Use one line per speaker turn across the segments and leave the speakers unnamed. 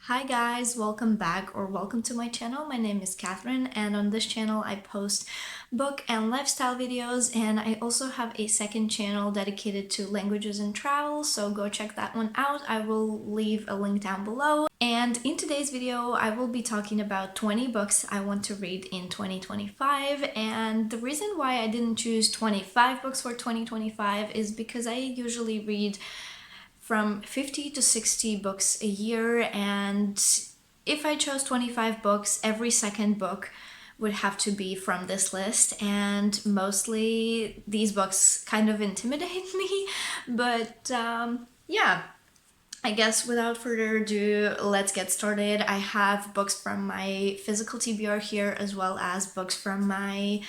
Hi guys, welcome back or welcome to my channel. My name is Catherine, and on this channel I post book and lifestyle videos, and I also have a second channel dedicated to languages and travel, so go check that one out. I will leave a link down below. And in today's video I will be talking about 20 books I want to read in 2025, and the reason why I didn't choose 25 books for 2025 is because I usually read from 50 to 60 books a year, and if I chose 25 books, every second book would have to be from this list, and mostly these books kind of intimidate me. But yeah, I guess without further ado, let's get started. I have books from my physical TBR here, as well as books from my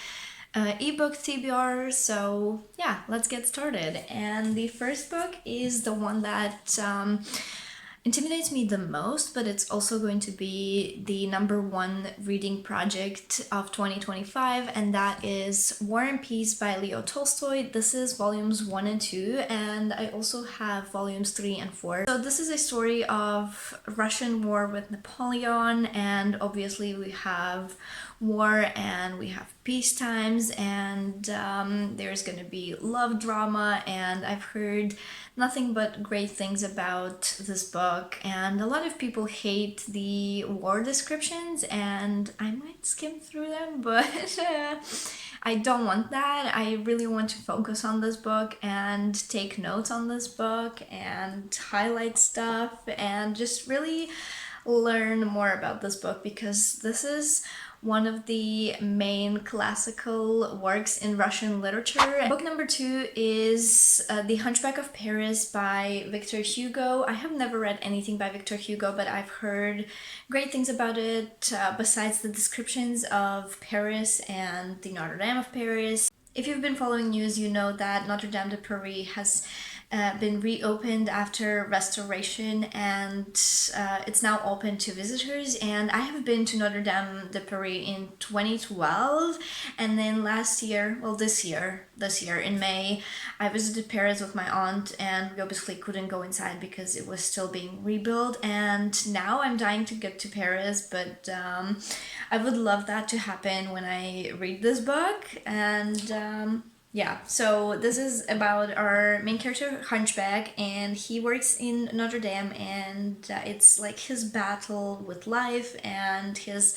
ebook TBR. So yeah, let's get started. And the first book is the one that intimidates me the most, but it's also going to be the number one reading project of 2025, and that is War and Peace by Leo Tolstoy. This is volumes 1 and 2, and I also have volumes 3 and 4. So this is a story of Russian war with Napoleon, and obviously we have war and we have peace times, and there's gonna be love drama, and I've heard nothing but great things about this book, and a lot of people hate the war descriptions, and I might skim through them, but I don't want that. I really want to focus on this book and take notes on this book and highlight stuff and just really learn more about this book, because this is one of the main classical works in Russian literature. Book number 2 is The Hunchback of Paris by Victor Hugo. I have never read anything by Victor Hugo, but I've heard great things about it, besides the descriptions of Paris and the Notre Dame of Paris. If you've been following news, you know that Notre Dame de Paris has been reopened after restoration, and it's now open to visitors. And I have been to Notre Dame de Paris in 2012, and then last year, well, this year in May, I visited Paris with my aunt, and we obviously couldn't go inside because it was still being rebuilt. And now I'm dying to get to Paris, but I would love that to happen when I read this book. And yeah, so this is about our main character, Hunchback, and he works in Notre Dame, and it's like his battle with life, and his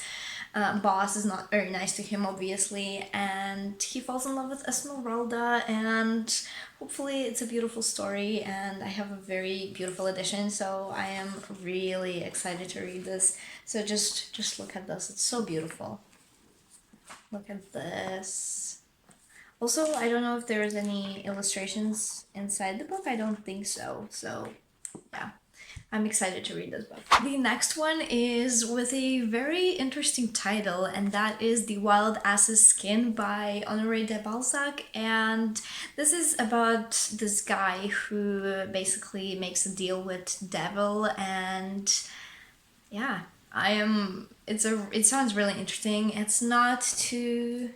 boss is not very nice to him, obviously, and he falls in love with Esmeralda, and hopefully it's a beautiful story, and I have a very beautiful edition, so I am really excited to read this. So just look at this, it's so beautiful. Look at this. Also, I don't know if there's any illustrations inside the book. I don't think so. So, yeah, I'm excited to read this book. The next one is with a very interesting title, and that is The Wild Ass's Skin by Honoré de Balzac. And this is about this guy who basically makes a deal with devil, and yeah, it sounds really interesting. It's not too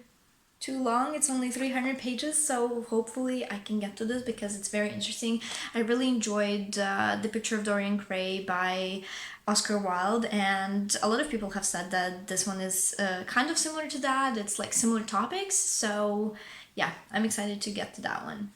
long. It's only 300 pages, so hopefully I can get to this because it's very interesting. I really enjoyed The Picture of Dorian Gray by Oscar Wilde, and a lot of people have said that this one is kind of similar to that. It's like similar topics, so yeah, I'm excited to get to that one.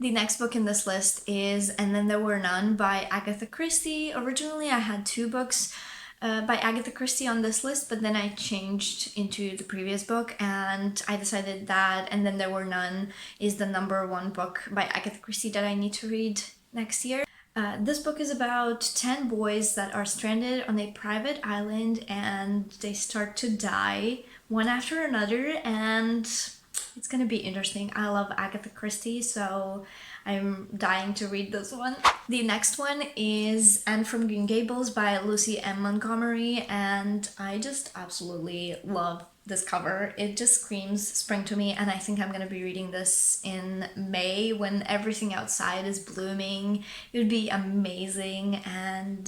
The next book in this list is And Then There Were None by Agatha Christie. Originally I had 2 books by Agatha Christie on this list, but then I changed into the previous book, and I decided that And Then There Were None is the number 1 book by Agatha Christie that I need to read next year. This book is about 10 boys that are stranded on a private island, and they start to die one after another, and it's gonna be interesting. I love Agatha Christie, so I'm dying to read this one. The next one is Anne from Green Gables by Lucy M. Montgomery, and I just absolutely love this cover. It just screams spring to me, and I think I'm gonna be reading this in May when everything outside is blooming. It would be amazing. And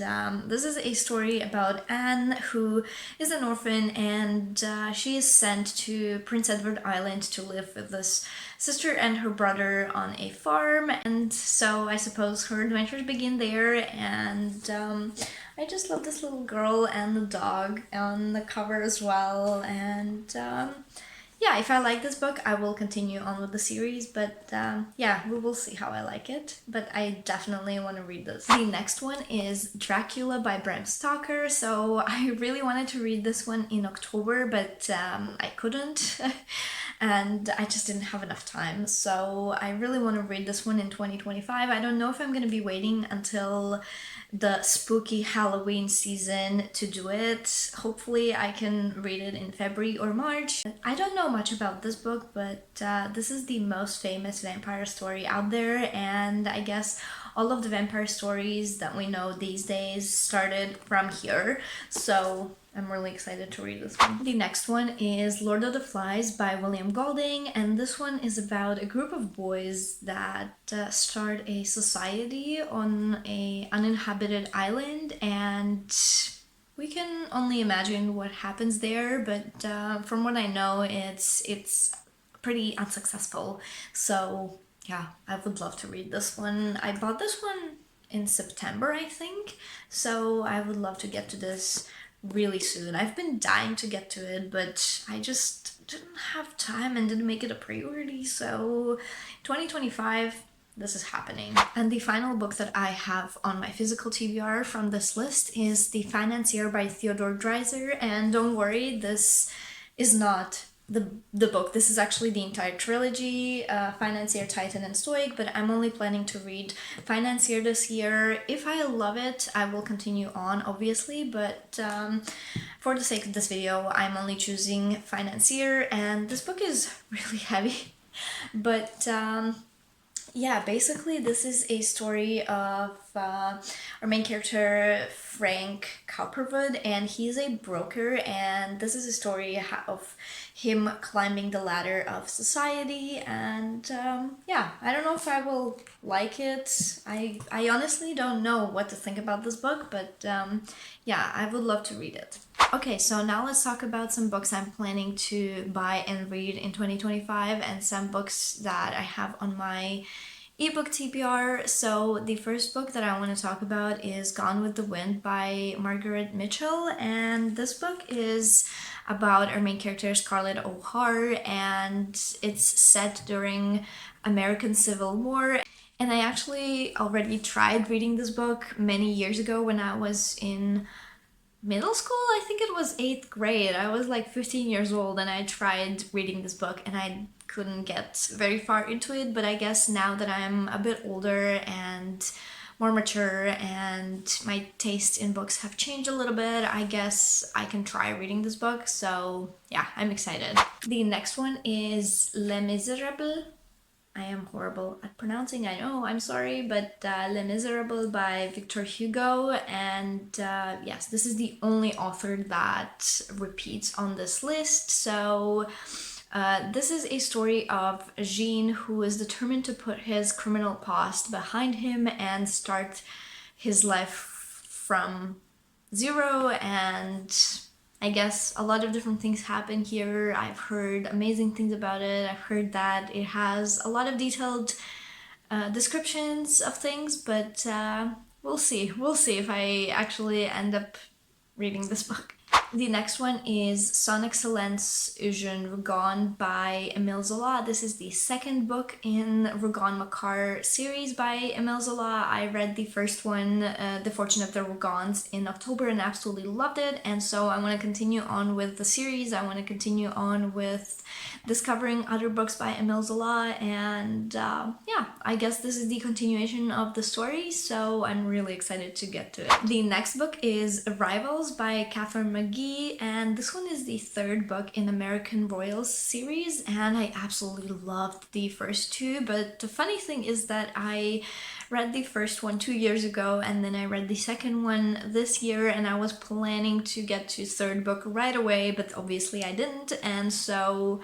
this is a story about Anne, who is an orphan, and she is sent to Prince Edward Island to live with this sister and her brother on a farm, and so I suppose her adventures begin there. And I just love this little girl and the dog on the cover as well, and yeah, if I like this book, I will continue on with the series, but yeah, we will see how I like it. But I definitely want to read this. The next one is Dracula by Bram Stoker. So I really wanted to read this one in October, but I couldn't. And I just didn't have enough time. So I really want to read this one in 2025. I don't know if I'm going to be waiting until the spooky Halloween season to do it. Hopefully I can read it in February or March. I don't know much about this book, but this is the most famous vampire story out there, and I guess all of the vampire stories that we know these days started from here. So I'm really excited to read this one. The next one is Lord of the Flies by William Golding, and this one is about a group of boys that start a society on an uninhabited island, and we can only imagine what happens there, but from what I know, it's pretty unsuccessful. So yeah, I would love to read this one. I bought this one in September, I think, so I would love to get to this really soon. I've been dying to get to it, but I just didn't have time and didn't make it a priority, so 2025, this is happening. And the final book that I have on my physical TBR from this list is The Financier by Theodore Dreiser, and don't worry, this is not the book. This is actually the entire trilogy, Financier, Titan, and Stoic, but I'm only planning to read Financier this year. If I love it, I will continue on, obviously, but for the sake of this video, I'm only choosing Financier, and this book is really heavy, but yeah, basically this is a story of our main character, Frank Cowperwood, and he's a broker, and this is a story of him climbing the ladder of society, and yeah, I don't know if I will like it. I honestly don't know what to think about this book, but yeah, I would love to read it. Okay, so now let's talk about some books I'm planning to buy and read in 2025 and some books that I have on my ebook TBR. So the first book that I want to talk about is Gone with the Wind by Margaret Mitchell, and this book is about our main character Scarlett O'Hara, and it's set during American Civil War. And I actually already tried reading this book many years ago when I was in middle school. I think it was 8th grade. I was like 15 years old and I tried reading this book and I couldn't get very far into it, but I guess now that I'm a bit older and more mature and my taste in books have changed a little bit, I guess I can try reading this book. So yeah, I'm excited. The next one is Les Miserables. I am horrible at pronouncing, I know, I'm sorry, but Les Miserables by Victor Hugo, and yes, this is the only author that repeats on this list. So this is a story of Jean, who is determined to put his criminal past behind him and start his life from zero, and I guess a lot of different things happen here. I've heard amazing things about it. I've heard that it has a lot of detailed descriptions of things, but we'll see. We'll see if I actually end up reading this book. The next one is Son Excellence Eugène Rougon by Émile Zola. This is the second book in Rougon-Macquart series by Émile Zola. I read the first one, The Fortune of the Rougons, in October and absolutely loved it, and so I want to continue on with the series. I want to continue on with discovering other books by Émile Zola, and yeah, I guess this is the continuation of the story, so I'm really excited to get to it. The next book is Arrivals by Katharine McGee, and this one is the third book in American Royals series, and I absolutely loved the first two, but the funny thing is that I read the first one 2 years ago and then I read the second one this year, and I was planning to get to third book right away, but obviously I didn't, and so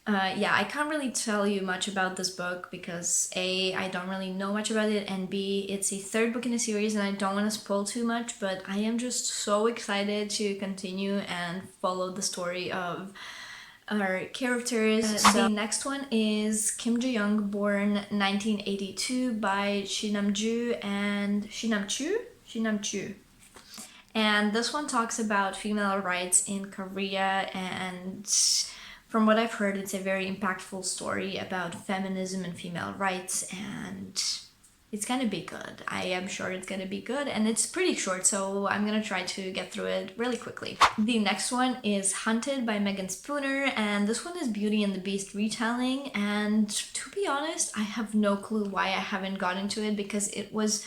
yeah, I can't really tell you much about this book because A, I don't really know much about it, and B, it's a third book in a series and I don't want to spoil too much, but I am just so excited to continue and follow the story of our characters. The next one is Kim Jo-young, born 1982 by Shinam Ju and Shinam Chu? And this one talks about female rights in Korea, and from what I've heard, it's a very impactful story about feminism and female rights, and it's gonna be good. I am sure it's gonna be good, and it's pretty short, so I'm gonna try to get through it really quickly. The next one is Hunted by Megan Spooner, and this one is Beauty and the Beast retelling, and to be honest, I have no clue why I haven't gotten to it, because it was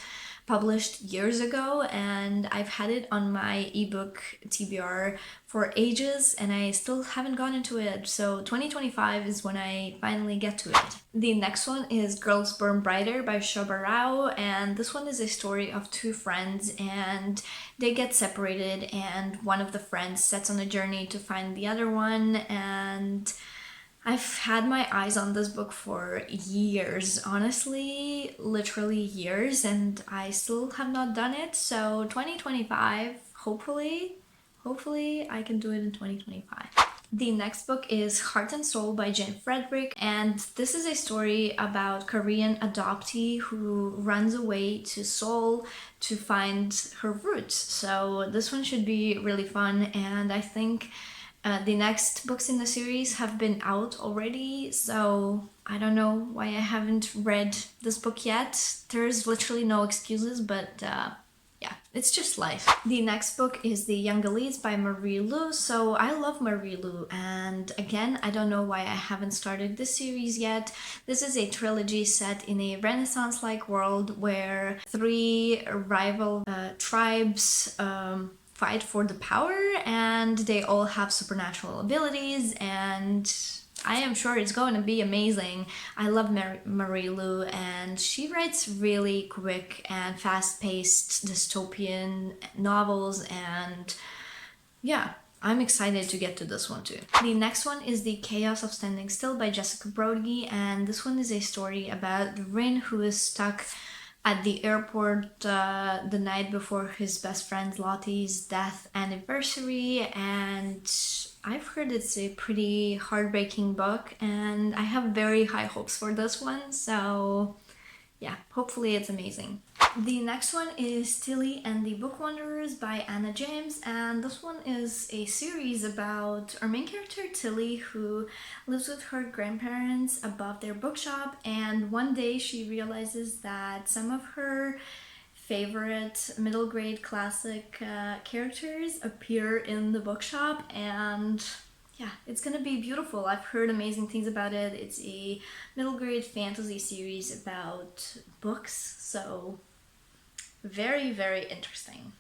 published years ago and I've had it on my ebook TBR for ages and I still haven't gotten to it. So 2025 is when I finally get to it. The next one is Girls Burn Brighter by Shobha Rao, and this one is a story of two friends and they get separated and one of the friends sets on a journey to find the other one, and I've had my eyes on this book for years, honestly, literally years, and I still have not done it. So 2025, hopefully I can do it in 2025. The next book is Heart and Soul by Jane Frederick, and this is a story about Korean adoptee who runs away to Seoul to find her roots. So this one should be really fun, and I think the next books in the series have been out already, so I don't know why I haven't read this book yet. There's literally no excuses, but yeah, it's just life. The next book is The Young Elites by Marie Lu. So I love Marie Lu, and again, I don't know why I haven't started this series yet. This is a trilogy set in a Renaissance-like world where three rival tribes fight for the power, and they all have supernatural abilities, and I am sure it's going to be amazing. I love Marie Lu, and she writes really quick and fast-paced dystopian novels, and yeah, I'm excited to get to this one too. The next one is The Chaos of Standing Still by Jessica Brody, and this one is a story about Rin, who is stuck at the airport the night before his best friend Lottie's death anniversary, and I've heard it's a pretty heartbreaking book and I have very high hopes for this one, so yeah, hopefully it's amazing. The next one is Tilly and the Book Wanderers by Anna James, and this one is a series about our main character Tilly, who lives with her grandparents above their bookshop, and one day she realizes that some of her favorite middle grade classic characters appear in the bookshop, and yeah, it's gonna be beautiful. I've heard amazing things about it. It's a middle grade fantasy series about books, so very, very interesting.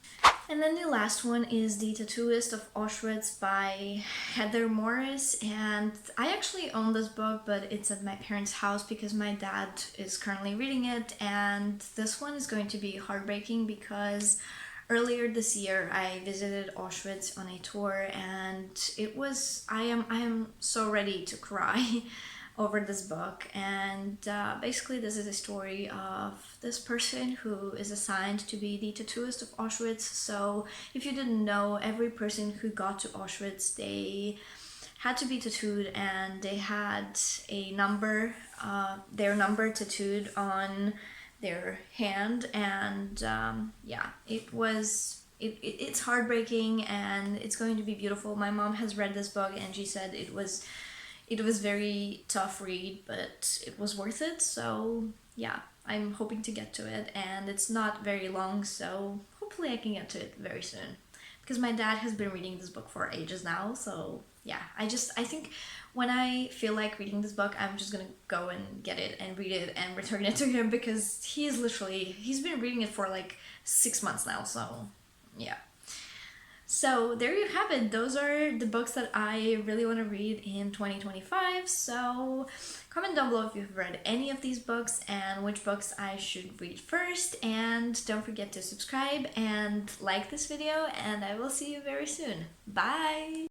And then the last one is The Tattooist of Auschwitz by Heather Morris, and I actually own this book, but it's at my parents' house because my dad is currently reading it, and this one is going to be heartbreaking because earlier this year I visited Auschwitz on a tour, and I am so ready to cry over this book. And basically this is a story of this person who is assigned to be the tattooist of Auschwitz. So if you didn't know, every person who got to Auschwitz, they had to be tattooed, and they had a number, their number tattooed on their hand, and yeah, it's heartbreaking and it's going to be beautiful. My mom has read this book and she said it was very tough read, but it was worth it. So yeah, I'm hoping to get to it, and it's not very long, so hopefully I can get to it very soon, because my dad has been reading this book for ages now. So yeah, I think when I feel like reading this book, I'm just gonna go and get it and read it and return it to him, because he's been reading it for like 6 months now. So yeah. So there you have it. Those are the books that I really want to read in 2025. So comment down below if you've read any of these books and which books I should read first. And don't forget to subscribe and like this video, and I will see you very soon. Bye!